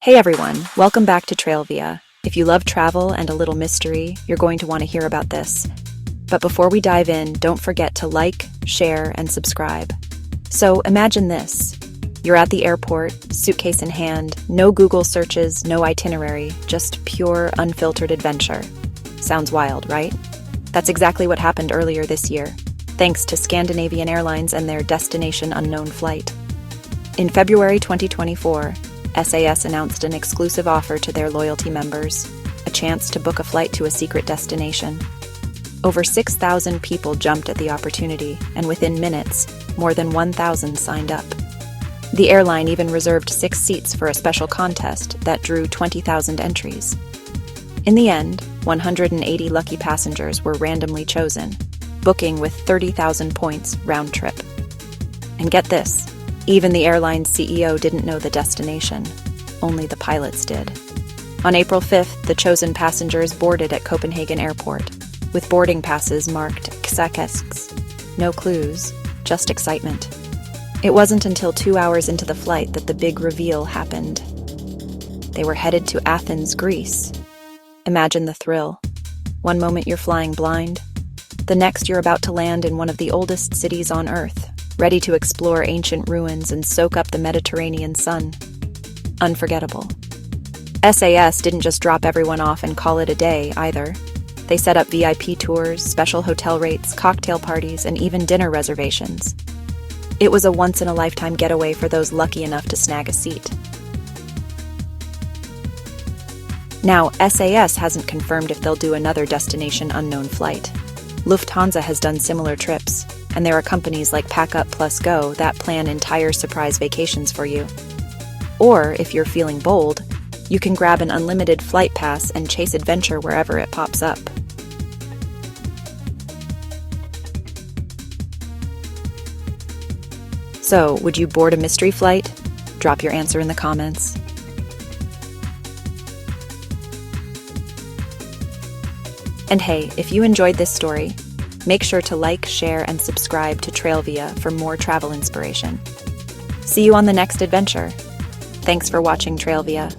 Hey everyone, welcome back to Trailvia. If you love travel and a little mystery, you're going to want to hear about this. But before we dive in, don't forget to like, share, and subscribe. So imagine this. You're at the airport, suitcase in hand, no Google searches, no itinerary, just pure, unfiltered adventure. Sounds wild, right? That's exactly what happened earlier this year, thanks to Scandinavian Airlines and their Destination Unknown flight. In February 2024, SAS announced an exclusive offer to their loyalty members, a chance to book a flight to a secret destination. Over 6,000 people jumped at the opportunity, and within minutes, more than 1,000 signed up. The airline even reserved 6 seats for a special contest that drew 20,000 entries. In the end, 180 lucky passengers were randomly chosen, booking with 30,000 points round trip. And get this, even the airline's CEO didn't know the destination. Only the pilots did. On April 5th, the chosen passengers boarded at Copenhagen Airport, with boarding passes marked SAS. No clues, just excitement. It wasn't until 2 hours into the flight that the big reveal happened. They were headed to Athens, Greece. Imagine the thrill. One moment you're flying blind. The next you're about to land in one of the oldest cities on Earth, ready to explore ancient ruins and soak up the Mediterranean sun. Unforgettable. SAS didn't just drop everyone off and call it a day, either. They set up VIP tours, special hotel rates, cocktail parties, and even dinner reservations. It was a once-in-a-lifetime getaway for those lucky enough to snag a seat. Now, SAS hasn't confirmed if they'll do another Destination Unknown flight. Lufthansa has done similar trips, and there are companies like Pack Up Plus Go that plan entire surprise vacations for you. Or, if you're feeling bold, you can grab an unlimited flight pass and chase adventure wherever it pops up. So, would you board a mystery flight? Drop your answer in the comments. And hey, if you enjoyed this story, make sure to like, share, and subscribe to Trailvia for more travel inspiration. See you on the next adventure. Thanks for watching Trailvia.